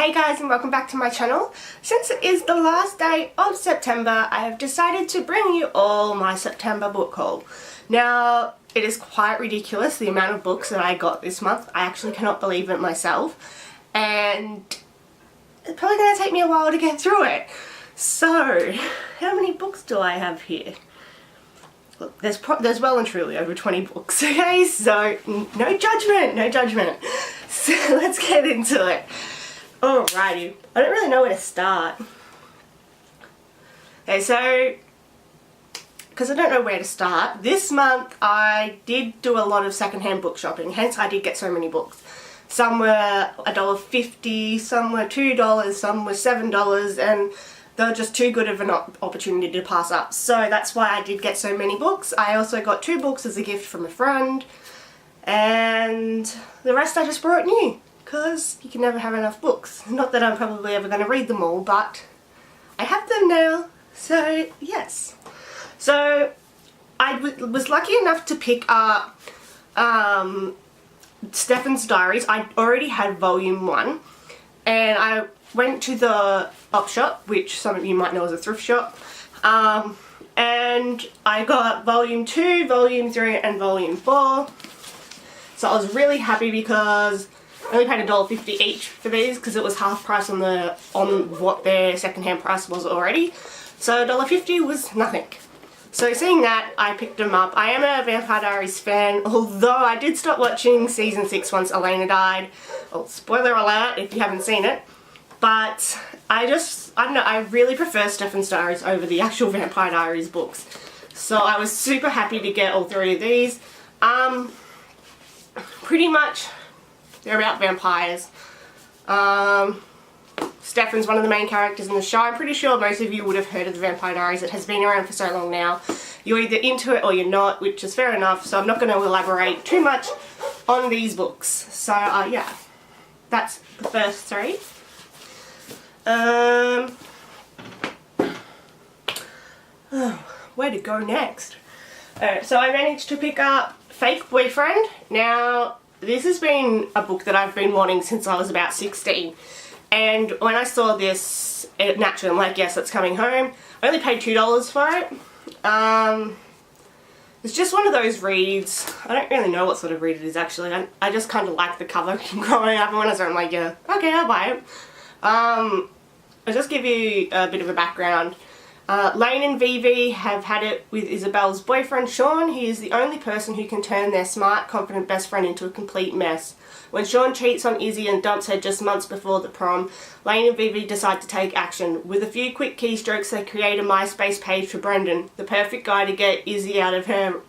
Hey guys, and welcome back to my channel. Since it is the last day of September, I have decided to bring you all my September book haul. Now, it is quite ridiculous the amount of books that I got this month. I actually cannot believe it myself, and it's probably going to take me a while to get through it. So, how many books do I have here? Look, there's well and truly over 20 books, okay? So, no judgment, no judgment. So, let's get into it. Alrighty, I don't really know where to start. Okay, so, because I don't know where to start, this month I did do a lot of secondhand book shopping, hence I did get so many books. Some were $1.50, some were $2, some were $7, and they were just too good of an opportunity to pass up. So that's why I did get so many books. I also got 2 books as a gift from a friend, and the rest I just brought new. Because you can never have enough books. Not that I'm probably ever going to read them all, but I have them now, so yes. So I was lucky enough to pick up Stefan's Diaries. I already had volume 1, and I went to the op shop, which some of you might know as a thrift shop, and I got volume 2, volume 3 and volume 4. So I was really happy because I only paid $1.50 each for these because it was half price on what their secondhand price was already. So $1.50 was nothing. So seeing that, I picked them up. I am a Vampire Diaries fan, although I did stop watching season 6 once Elena died. Well, spoiler alert if you haven't seen it. But I don't know, I really prefer Stefan's Diaries over the actual Vampire Diaries books. So I was super happy to get all 3 of these. Pretty much they're about vampires. Stefan's one of the main characters in the show. I'm pretty sure most of you would have heard of the Vampire Diaries. It has been around for so long now. You're either into it or you're not, which is fair enough, so I'm not going to elaborate too much on these books. So, yeah. That's the first 3. Where to go next? So I managed to pick up Fake Boyfriend. Now, this has been a book that I've been wanting since I was about 16, and when I saw this, naturally I'm like, yes, it's coming home. I only paid $2 for it. It's just one of those reads. I don't really know what sort of read it is actually. I just kind of like the cover growing up, and when I saw it I'm like, yeah, okay, I'll buy it. I'll just give you a bit of a background. Lane and Vivi have had it with Isabel's boyfriend Sean. He is the only person who can turn their smart, confident best friend into a complete mess. When Sean cheats on Izzy and dumps her just months before the prom, Lane and Vivi decide to take action. With a few quick keystrokes, they create a MySpace page for Brendan, the perfect guy to get Izzy out of her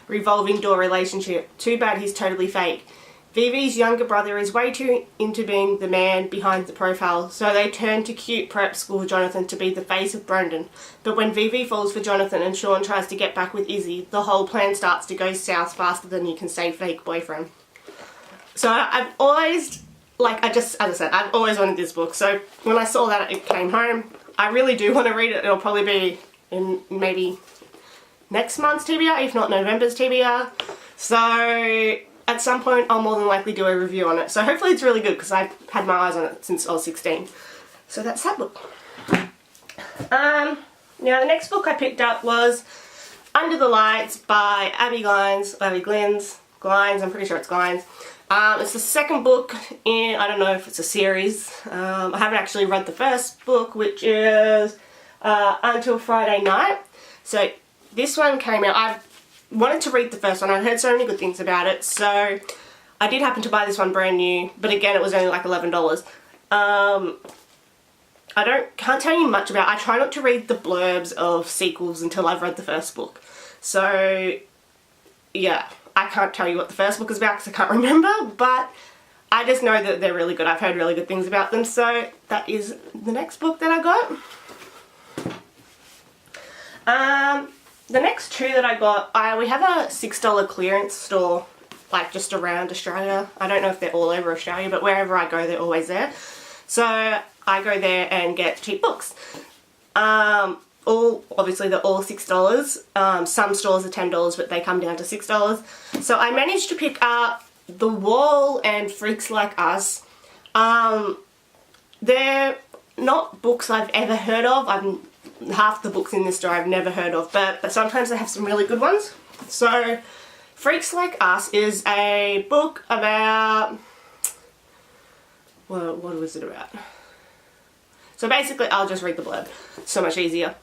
revolving door relationship. Too bad he's totally fake. Vivi's younger brother is way too into being the man behind the profile, so they turn to cute prep school Jonathan to be the face of Brendan. But when Vivi falls for Jonathan and Sean tries to get back with Izzy, the whole plan starts to go south faster than you can say Fake Boyfriend. So I've always, as I said, I've always wanted this book, so when I saw that it came home, I really do want to read it. It'll probably be in maybe next month's TBR, if not November's TBR. So at some point I'll more than likely do a review on it. So hopefully it's really good because I've had my eyes on it since I was 16. So that's that book. Now the next book I picked up was Under the Lights by Abby Glines, I'm pretty sure it's Glines. It's the second book in, I don't know if it's a series. I haven't actually read the first book, which is Until Friday Night. So this one came out, I've wanted to read the first one. I heard so many good things about it, so I did happen to buy this one brand new, but again it was only like $11. Can't tell you much about it. I try not to read the blurbs of sequels until I've read the first book. So yeah, I can't tell you what the first book is about because I can't remember, but I just know that they're really good. I've heard really good things about them, so that is the next book that I got. The next 2 that I got, we have a $6 clearance store, like just around Australia. I don't know if they're all over Australia, but wherever I go, they're always there. So I go there and get cheap books. Obviously they're all $6. Some stores are $10, but they come down to $6. So I managed to pick up The Wall and Freaks Like Us. they're not books I've ever heard of. Half the books in this store I've never heard of, but sometimes they have some really good ones. So Freaks Like Us is a book about, well, what was it about? So basically, I'll just read the blurb. So much easier.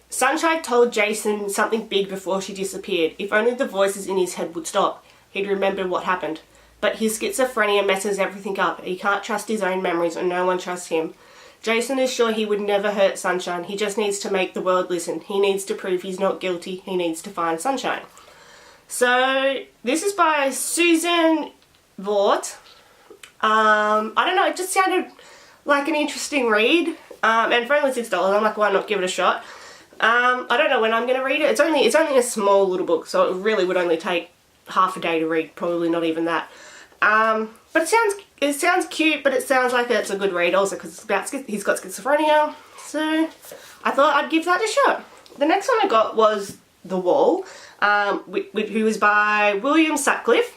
Sunshine told Jason something big before she disappeared. If only the voices in his head would stop, he'd remember what happened. But his schizophrenia messes everything up. He can't trust his own memories and no one trusts him. Jason is sure he would never hurt Sunshine. He just needs to make the world listen. He needs to prove he's not guilty. He needs to find Sunshine. So this is by Susan Vaught. I don't know, it just sounded like an interesting read. And for only $6, I'm like, why not give it a shot? I don't know when I'm going to read it. It's only a small little book, so it really would only take half a day to read, probably not even that. But it sounds cute, but it sounds like it's a good read also because he's got schizophrenia. So I thought I'd give that a shot. The next one I got was The Wall, who was by William Sutcliffe.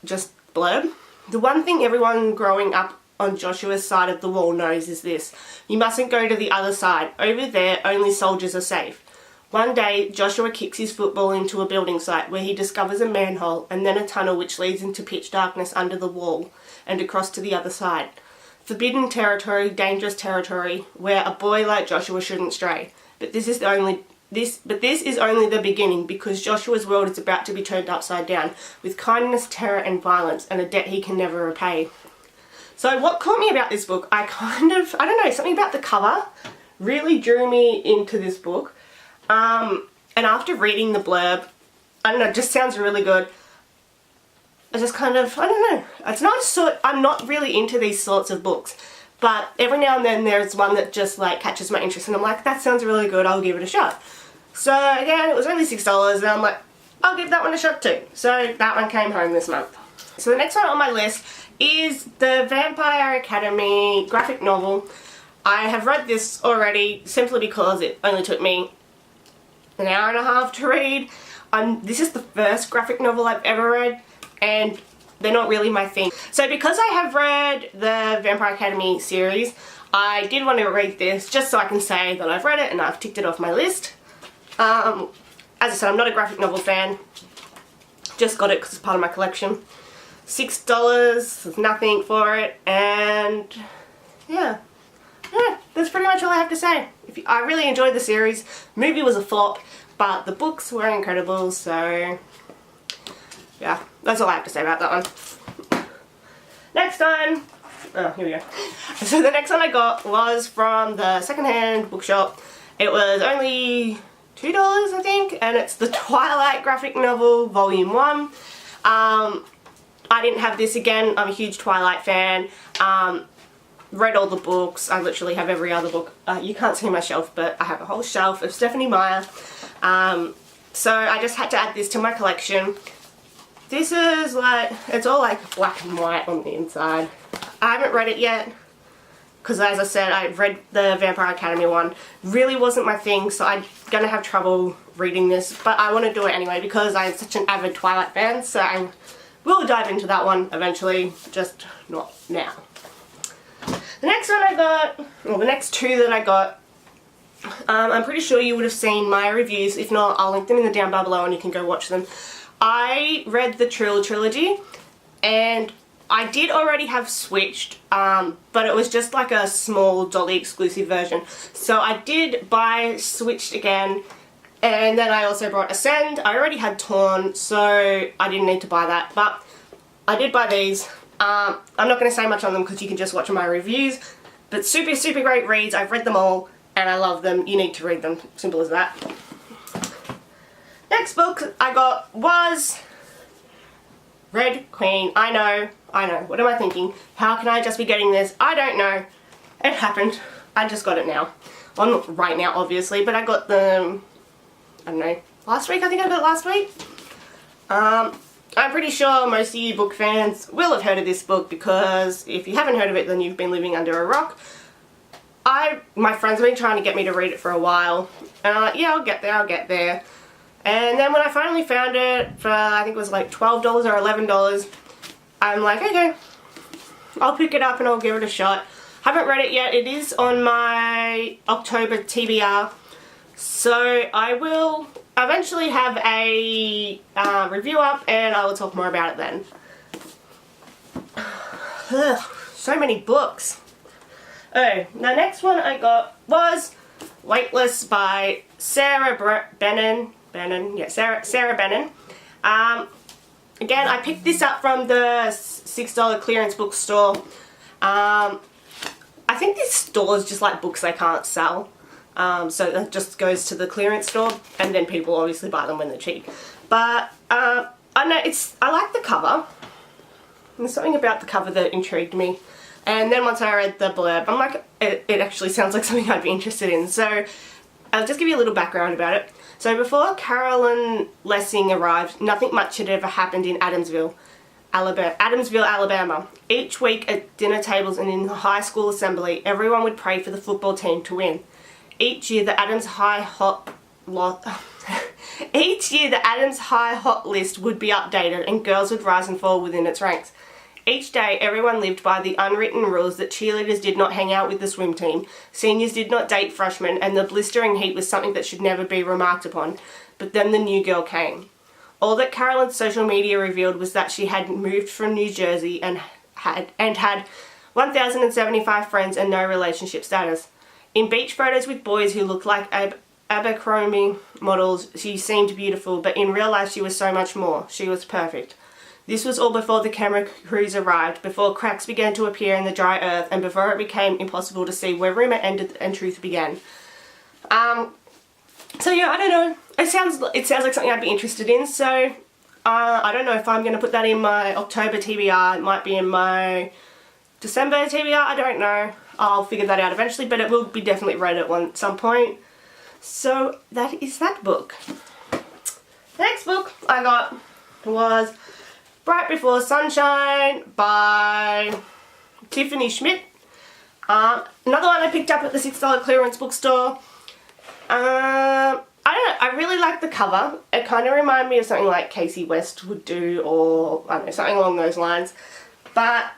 Just blurb. The one thing everyone growing up on Joshua's side of the wall knows is this: you mustn't go to the other side. Over there, only soldiers are safe. One day, Joshua kicks his football into a building site where he discovers a manhole and then a tunnel which leads into pitch darkness under the wall and across to the other side. Forbidden territory, dangerous territory, where a boy like Joshua shouldn't stray. But this is only the beginning, because Joshua's world is about to be turned upside down with kindness, terror and violence and a debt he can never repay. So what caught me about this book, I don't know, something about the cover really drew me into this book. And after reading the blurb, I don't know, it just sounds really good. I just kind of, I don't know, I'm not really into these sorts of books, but every now and then there's one that just like catches my interest and I'm like, that sounds really good, I'll give it a shot. So again, it was only $6 and I'm like, I'll give that one a shot too. So that one came home this month. So the next one on my list is the Vampire Academy graphic novel. I have read this already simply because it only took me an hour and a half to read. This is the first graphic novel I've ever read and they're not really my thing. So because I have read the Vampire Academy series, I did want to read this just so I can say that I've read it and I've ticked it off my list. As I said, I'm not a graphic novel fan. Just got it because it's part of my collection. $6, nothing for it, and yeah, that's pretty much all I have to say. I really enjoyed the series. Movie was a flop, but the books were incredible, so yeah, that's all I have to say about that one. Next one, oh, here we go. So the next one I got was from the secondhand bookshop. It was only $2, I think, and it's the Twilight graphic novel, volume 1. I didn't have this again. I'm a huge Twilight fan. Read all the books. I literally have every other book. You can't see my shelf, but I have a whole shelf of Stephenie Meyer. So I just had to add this to my collection. This is like, it's all like black and white on the inside. I haven't read it yet because, as I said, I read the Vampire Academy one. Really wasn't my thing, so I'm gonna have trouble reading this, but I want to do it anyway because I'm such an avid Twilight fan, so I will dive into that one eventually, just not now. The next one I got, well, the next two that I got, I'm pretty sure you would have seen my reviews. If not, I'll link them in the down bar below and you can go watch them. I read the trilogy and I did already have Switched, but it was just like a small Dolly exclusive version. So I did buy Switched again, and then I also bought Ascend. I already had Torn, so I didn't need to buy that, but I did buy these. I'm not going to say much on them because you can just watch my reviews, but super, super great reads. I've read them all and I love them. You need to read them. Simple as that. Next book I got was Red Queen. I know. What am I thinking? How can I just be getting this? I don't know. It happened. I just got it now. Well, not right now, obviously, but I got them, I don't know, last week. I think I got it last week. I'm pretty sure most of you book fans will have heard of this book because if you haven't heard of it, then you've been living under a rock. My friends have been trying to get me to read it for a while, and I'm like, yeah, I'll get there. And then when I finally found it for, I think it was like $12 or $11, I'm like, okay, I'll pick it up and I'll give it a shot. Haven't read it yet. It is on my October TBR. So I will eventually have a review up and I will talk more about it then. Ugh, so many books. Oh, the next one I got was Weightless by Sarah Benin. Sarah Benin. Again, I picked this up from the $6 clearance bookstore. I think this store is just like books they can't sell. So that just goes to the clearance store and then people obviously buy them when they're cheap. But I know I like the cover. There's something about the cover that intrigued me. And then once I read the blurb, I'm like, it actually sounds like something I'd be interested in. So I'll just give you a little background about it. So before Carolyn Lessing arrived, nothing much had ever happened in Adamsville, Alabama. Each week at dinner tables and in the high school assembly, everyone would pray for the football team to win. Each year the Adams High Hot list would be updated and girls would rise and fall within its ranks. Each day, everyone lived by the unwritten rules that cheerleaders did not hang out with the swim team, seniors did not date freshmen, and the blistering heat was something that should never be remarked upon. But then the new girl came. All that Carolyn's social media revealed was that she had moved from New Jersey and had 1,075 friends and no relationship status. In beach photos with boys who looked like Abercrombie models, she seemed beautiful, but in real life she was so much more. She was perfect. This was all before the camera crews arrived, before cracks began to appear in the dry earth, and before it became impossible to see where rumour ended and truth began. So yeah, I don't know. It sounds like something I'd be interested in, so I don't know if I'm going to put that in my October TBR. It might be in my December TBR, I don't know. I'll figure that out eventually, but it will be definitely read at some point. So that is that book. The next book I got was Bright Before Sunshine by Tiffany Schmidt. Another one I picked up at the $6 clearance bookstore. I don't know, I really like the cover. It kind of reminded me of something like Casey West would do, or I don't know, something along those lines. But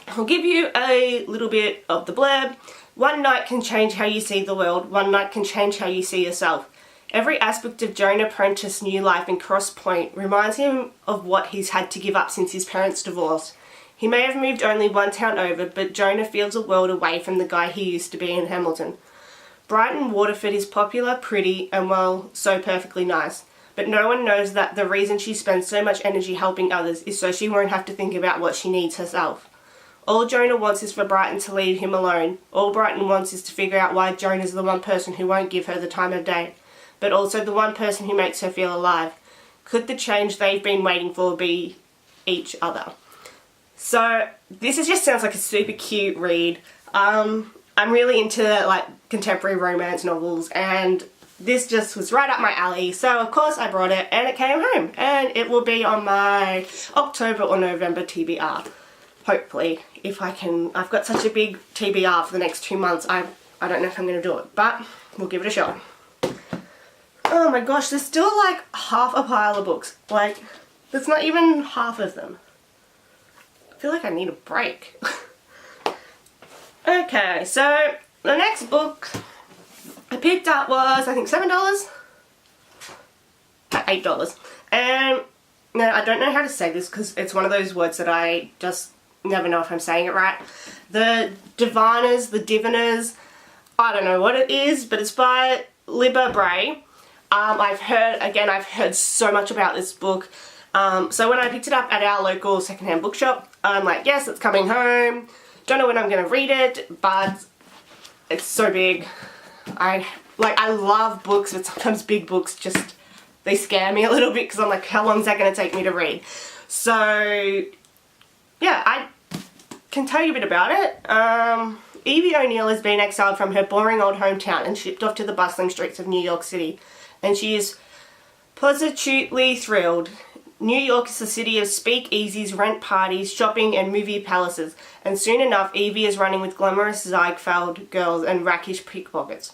I'll give you a little bit of the blurb. One night can change how you see the world. One night can change how you see yourself. Every aspect of Jonah Prentice's new life in Cross Point reminds him of what he's had to give up since his parents' divorce. He may have moved only one town over, but Jonah feels a world away from the guy he used to be in Hamilton. Brighton Waterford is popular, pretty, and well, so perfectly nice. But no one knows that the reason she spends so much energy helping others is so she won't have to think about what she needs herself. All Jonah wants is for Brighton to leave him alone. All Brighton wants is to figure out why Jonah's the one person who won't give her the time of day, but also the one person who makes her feel alive. Could the change they've been waiting for be each other? So this just sounds like a super cute read. I'm really into like contemporary romance novels, and this just was right up my alley, so of course I brought it and it came home, and it will be on my October or November TBR. Hopefully, if I can. I've got such a big TBR for the next 2 months, I don't know if I'm going to do it, but we'll give it a shot. Oh my gosh, there's still like half a pile of books. Like, that's not even half of them. I feel like I need a break. Okay, so the next book I picked up was, I think, $7? $8. And now I don't know how to say this because it's one of those words that I just never know if I'm saying it right. The Diviners, I don't know what it is, but it's by Libba Bray. I've heard so much about this book. So when I picked it up at our local secondhand bookshop, I'm like, yes, it's coming home. Don't know when I'm going to read it, but it's so big. I love books, but sometimes big books just, they scare me a little bit because I'm like, how long is that going to take me to read? So, yeah, I can tell you a bit about it. Evie O'Neill has been exiled from her boring old hometown and shipped off to the bustling streets of New York City, and she is positively thrilled. New York is the city of speakeasies, rent parties, shopping and movie palaces, and soon enough Evie is running with glamorous Ziegfeld girls and rakish pickpockets.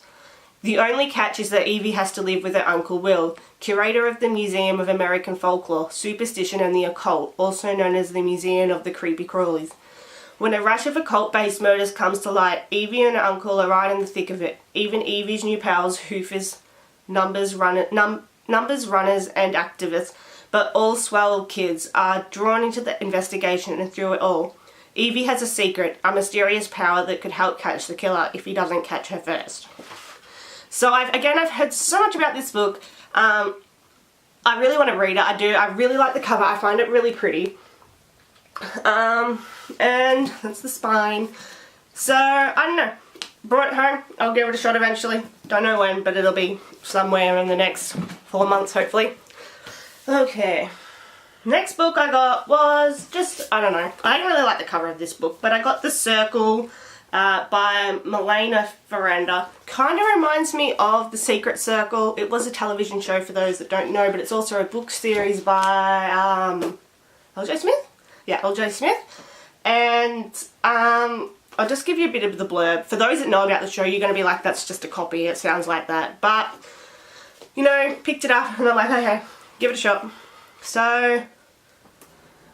The only catch is that Evie has to live with her Uncle Will, curator of the Museum of American Folklore, Superstition and the Occult, also known as the Museum of the Creepy Crawlies. When a rush of occult-based murders comes to light, Evie and her uncle are right in the thick of it. Even Evie's new pals, Hoofers, numbers runners and activists, but all swell kids, are drawn into the investigation, and through it all, Evie has a secret, a mysterious power that could help catch the killer if he doesn't catch her first. So I've heard so much about this book. I really want to read it. I do. I really like the cover. I find it really pretty. And that's the spine. So, I don't know. Brought it home. I'll give it a shot eventually. Don't know when, but it'll be somewhere in the next 4 months, hopefully. Okay. Next book I got was just, I don't know. I don't really like the cover of this book, but I got The Circle by Milena Ferranda. Kind of reminds me of The Secret Circle. It was a television show for those that don't know, but it's also a book series by L.J. Smith? Yeah, L.J. Smith. And I'll just give you a bit of the blurb. For those that know about the show, you're going to be like, that's just a copy. It sounds like that. But, you know, picked it up and I'm like, okay, give it a shot. So,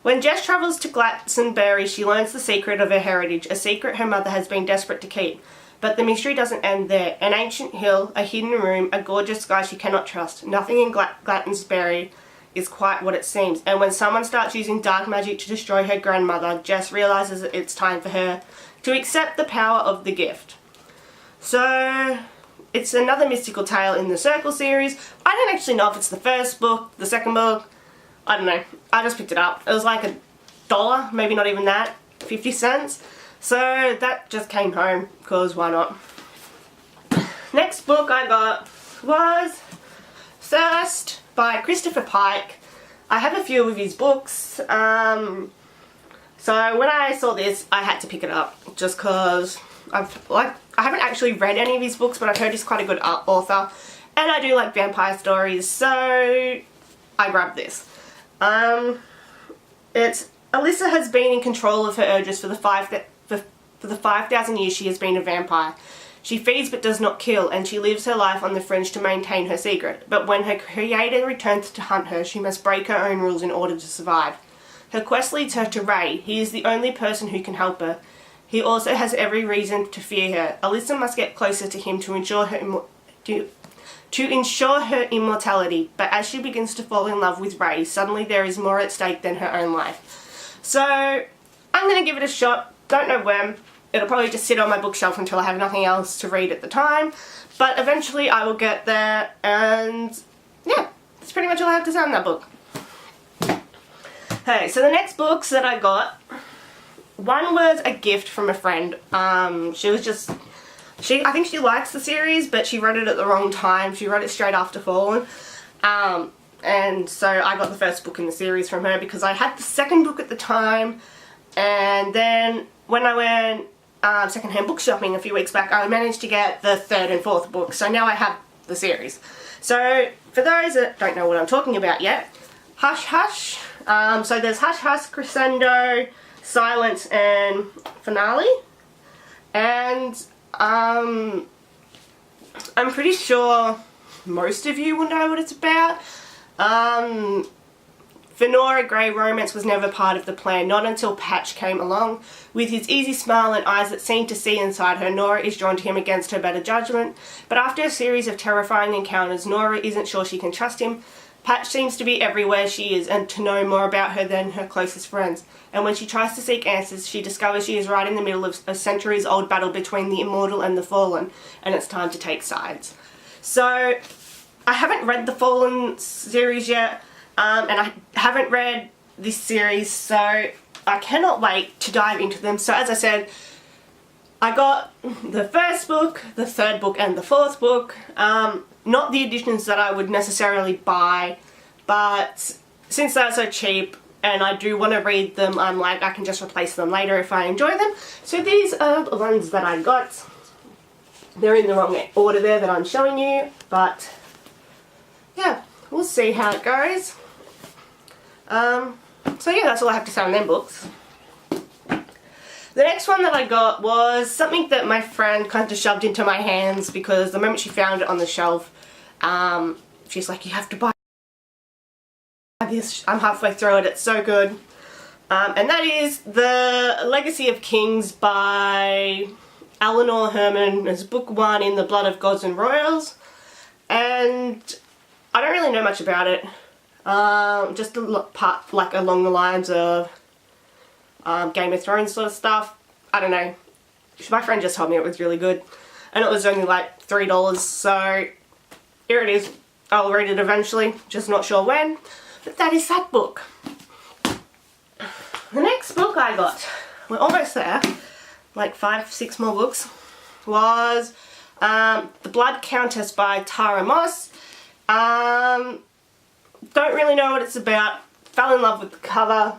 when Jess travels to Glastonbury, she learns the secret of her heritage, a secret her mother has been desperate to keep. But the mystery doesn't end there. An ancient hill, a hidden room, a gorgeous sky she cannot trust. Nothing in Glastonbury is quite what it seems. And when someone starts using dark magic to destroy her grandmother, Jess realises that it's time for her to accept the power of the gift. So, it's another mystical tale in the Circle series. I don't actually know if it's the first book, the second book. I don't know. I just picked it up. It was like $1, maybe not even that, 50 cents. So that just came home, because why not? Next book I got was Thirst by Christopher Pike. I have a few of his books. So when I saw this, I had to pick it up, just because I haven't actually read any of his books, but I've heard he's quite a good author, and I do like vampire stories, so I grabbed this. Alyssa has been in control of her urges for the 5,000 years she has been a vampire. She feeds but does not kill, and she lives her life on the fringe to maintain her secret. But when her creator returns to hunt her, she must break her own rules in order to survive. Her quest leads her to Ray. He is the only person who can help her. He also has every reason to fear her. Alyssa must get closer to him to ensure her immortality, but as she begins to fall in love with Ray, suddenly there is more at stake than her own life. So, I'm going to give it a shot. Don't know when. It'll probably just sit on my bookshelf until I have nothing else to read at the time, but eventually I will get there, and yeah, that's pretty much all I have to say on that book. Okay, so the next books that I got, one was a gift from a friend. I think she likes the series, but she read it at the wrong time. She read it straight after Fallen. And so I got the first book in the series from her because I had the second book at the time. And then when I went secondhand book shopping a few weeks back, I managed to get the third and fourth book. So now I have the series. So for those that don't know what I'm talking about yet, Hush Hush. So there's Hush Hush, Crescendo, Silence, and Finale. And I'm pretty sure most of you will know what it's about. For Nora, Grey romance was never part of the plan, not until Patch came along. With his easy smile and eyes that seem to see inside her, Nora is drawn to him against her better judgment. But after a series of terrifying encounters, Nora isn't sure she can trust him. Patch seems to be everywhere she is and to know more about her than her closest friends. And when she tries to seek answers, she discovers she is right in the middle of a centuries-old battle between the immortal and the fallen, and it's time to take sides. So, I haven't read the Fallen series yet, and I haven't read this series, so I cannot wait to dive into them. So as I said, I got the first book, the third book, and the fourth book. Not the editions that I would necessarily buy, but since they're so cheap and I do want to read them, I'm like, I can just replace them later if I enjoy them. So these are the ones that I got. They're in the wrong order there that I'm showing you, but yeah, we'll see how it goes. So yeah, that's all I have to say on them books. The next one that I got was something that my friend kind of shoved into my hands because the moment she found it on the shelf, she's like, you have to buy this. I'm halfway through it, it's so good. And that is The Legacy of Kings by Eleanor Herman. It's book 1 in the Blood of Gods and Royals. And I don't really know much about it. Just a part like along the lines of Game of Thrones sort of stuff. I don't know. My friend just told me it was really good. And it was only like $3, so here it is. I'll read it eventually, just not sure when. But that is that book. The next book I got, we're almost there, like 5-6 more books, was The Blood Countess by Tara Moss. Don't really know what it's about. Fell in love with the cover,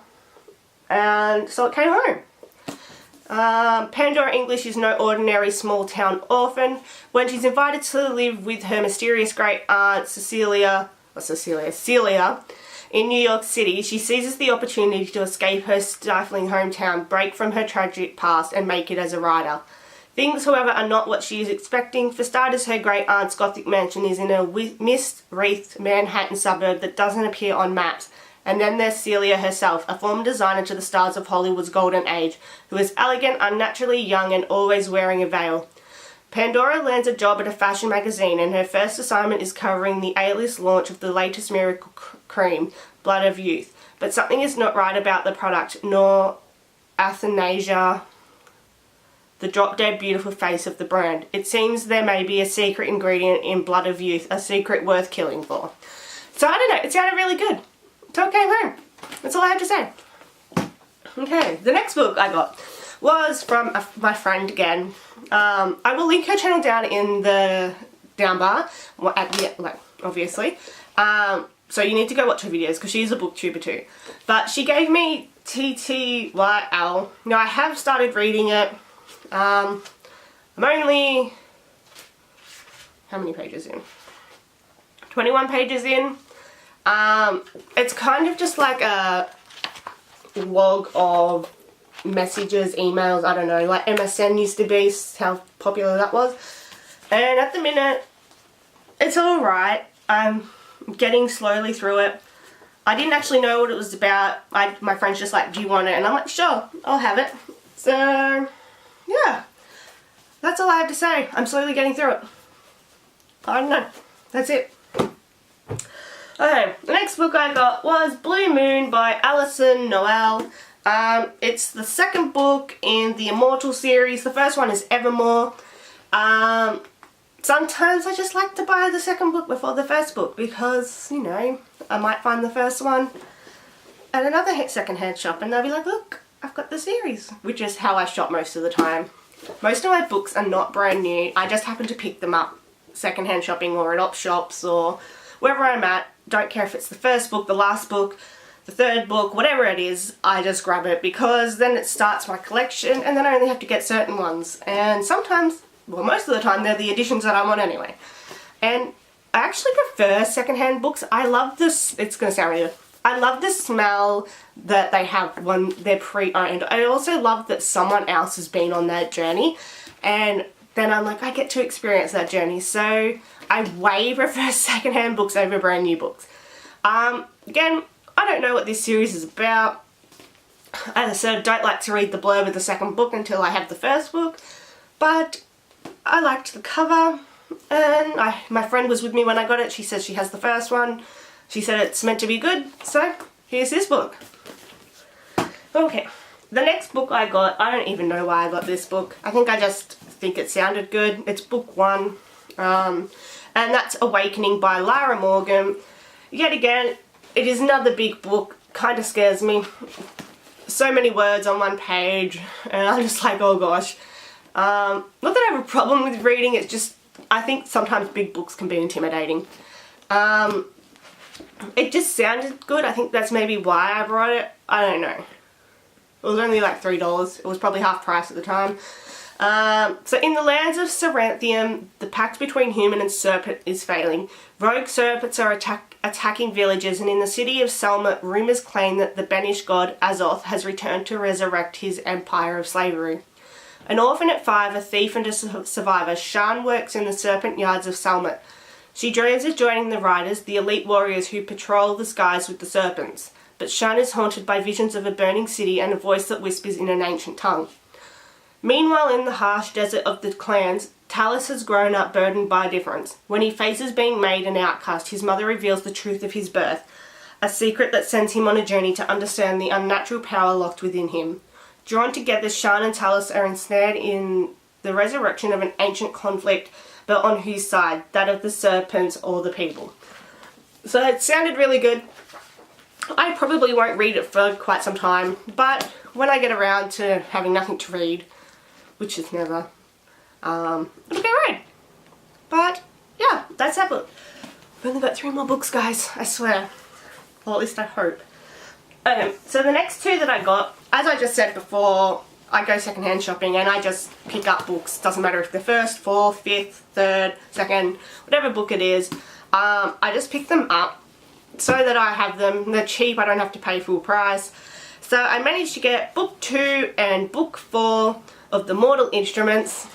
and so it came home. Pandora English is no ordinary small town orphan. When she's invited to live with her mysterious great aunt Celia in New York City, she seizes the opportunity to escape her stifling hometown, break from her tragic past, and make it as a writer. Things, however, are not what she is expecting. For starters, her great aunt's Gothic mansion is in a mist-wreathed Manhattan suburb that doesn't appear on maps. And then there's Celia herself, a former designer to the stars of Hollywood's golden age, who is elegant, unnaturally young, and always wearing a veil. Pandora lands a job at a fashion magazine, and her first assignment is covering the A-list launch of the latest miracle cream, Blood of Youth. But something is not right about the product, nor Athanasia, the drop-dead beautiful face of the brand. It seems there may be a secret ingredient in Blood of Youth, a secret worth killing for. So I don't know, it sounded really good. So it came home. That's all I have to say. Okay, the next book I got was from my friend again. I will link her channel down in the down bar, at the, like, obviously. So you need to go watch her videos because she's a booktuber too. But she gave me TTYL. Now I have started reading it. I'm only, how many pages in? 21 pages in. It's kind of just like a log of messages, emails, I don't know, like MSN used to be, how popular that was. And at the minute, it's alright. I'm getting slowly through it. I didn't actually know what it was about. My friend's just like, do you want it? And I'm like, sure, I'll have it. So, yeah. That's all I have to say. I'm slowly getting through it. I don't know. That's it. Okay, the next book I got was Blue Moon by Alison Noel. It's the second book in the Immortal series. The first one is Evermore. Sometimes I just like to buy the second book before the first book because, you know, I might find the first one at another second-hand shop and they'll be like, look, I've got the series. Which is how I shop most of the time. Most of my books are not brand new. I just happen to pick them up second-hand shopping or at op shops or wherever I'm at. Don't care if it's the first book, the last book, the third book, whatever it is, I just grab it because then it starts my collection and then I only have to get certain ones. And sometimes, well, most of the time, they're the editions that I want anyway. And I actually prefer secondhand books. I love this, it's going to sound weird, I love the smell that they have when they're pre-owned. I also love that someone else has been on that journey and then I'm like, I get to experience that journey. So I way prefer secondhand books over brand new books. Again, I don't know what this series is about. As I said, I don't like to read the blurb of the second book until I have the first book. But I liked the cover and my friend was with me when I got it. She says she has the first one. She said it's meant to be good. So here's this book. Okay, the next book I got, I don't even know why I got this book. I think I just think it sounded good. It's book 1. And that's Awakening by Lara Morgan. Yet again, it is another big book. Kind of scares me. So many words on one page. And I'm just like, oh gosh. Not that I have a problem with reading, it's just, I think sometimes big books can be intimidating. It just sounded good. I think that's maybe why I brought it. I don't know. It was only like $3. It was probably half price at the time. So in the lands of Seranthium, the pact between human and serpent is failing. Rogue serpents are attacking villages, and in the city of Selma, rumours claim that the banished god Azoth has returned to resurrect his empire of slavery. An orphan at 5, a thief and a survivor, Shan works in the serpent yards of Selma. She dreams of joining the riders, the elite warriors who patrol the skies with the serpents. but Shan is haunted by visions of a burning city and a voice that whispers in an ancient tongue. Meanwhile, in the harsh desert of the clans, Talos has grown up burdened by difference. When he faces being made an outcast, his mother reveals the truth of his birth, a secret that sends him on a journey to understand the unnatural power locked within him. Drawn together, Shan and Talos are ensnared in the resurrection of an ancient conflict, but on whose side? That of the serpents or the people? So it sounded really good. I probably won't read it for quite some time, but when I get around to having nothing to read, which is never, it'll be right. But yeah, that's that book. I've only got 3 more books, guys, I swear. Or at least I hope. So the next 2 that I got, as I just said before, I go secondhand shopping and I just pick up books. Doesn't matter if they're 1st, 4th, 5th, 3rd, 2nd, whatever book it is. I just pick them up so that I have them. They're cheap, I don't have to pay full price. So I managed to get book 2 and book 4 of The Mortal Instruments.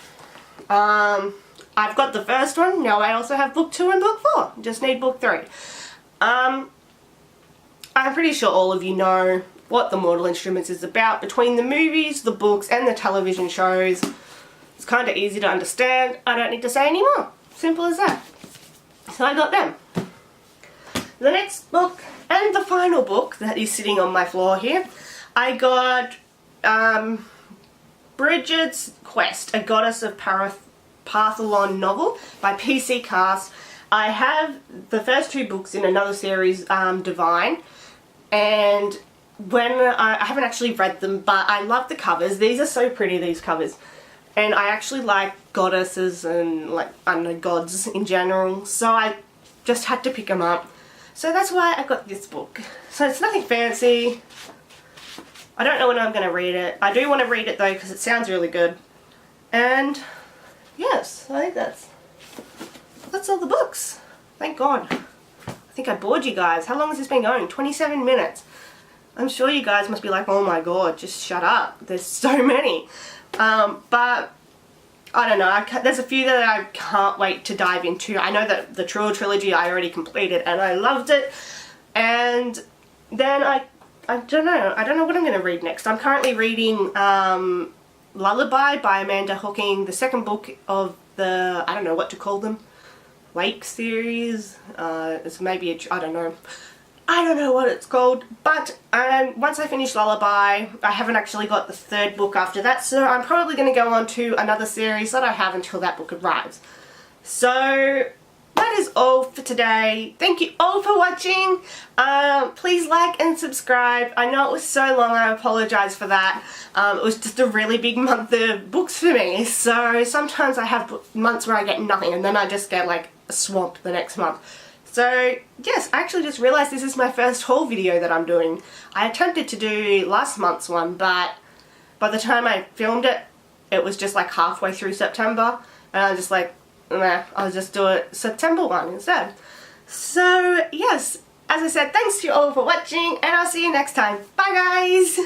I've got the first one, now I also have book 2 and book 4. Just need book 3. I'm pretty sure all of you know what The Mortal Instruments is about. Between the movies, the books, and the television shows, it's kind of easy to understand. I don't need to say any more. Simple as that. So I got them. The next book, and the final book that is sitting on my floor here, I got Bridget's Quest, a Goddess of Partholon novel by P.C. Cast. I have the first 2 books in another series, Divine, and when I haven't actually read them, but I love the covers. These are so pretty, these covers. And I actually like goddesses and, like, I don't know, gods in general, so I just had to pick them up. So that's why I got this book. So it's nothing fancy. I don't know when I'm going to read it. I do want to read it though because it sounds really good. And yes, I think that's all the books. Thank God. I think I bored you guys. How long has this been going? 27 minutes. I'm sure you guys must be like, oh my God, just shut up. There's so many. But I don't know, there's a few that I can't wait to dive into. I know that the True trilogy I already completed and I loved it. And then I don't know what I'm going to read next. I'm currently reading Lullaby by Amanda Hocking, the second book of the, I don't know what to call them, Wake series. It's maybe I don't know what it's called, but once I finish Lullaby, I haven't actually got the 3rd book after that, so I'm probably going to go on to another series that I have until that book arrives. So that is all for today. Thank you all for watching. Please like and subscribe. I know it was so long, I apologise for that. It was just a really big month of books for me, so sometimes I have months where I get nothing and then I just get like swamped the next month. So yes, I actually just realised this is my first haul video that I'm doing. I attempted to do last month's one, but by the time I filmed it, it was just like halfway through September, and I was just like, nah, I'll just do a September one instead. So yes, as I said, thanks to you all for watching, and I'll see you next time. Bye guys!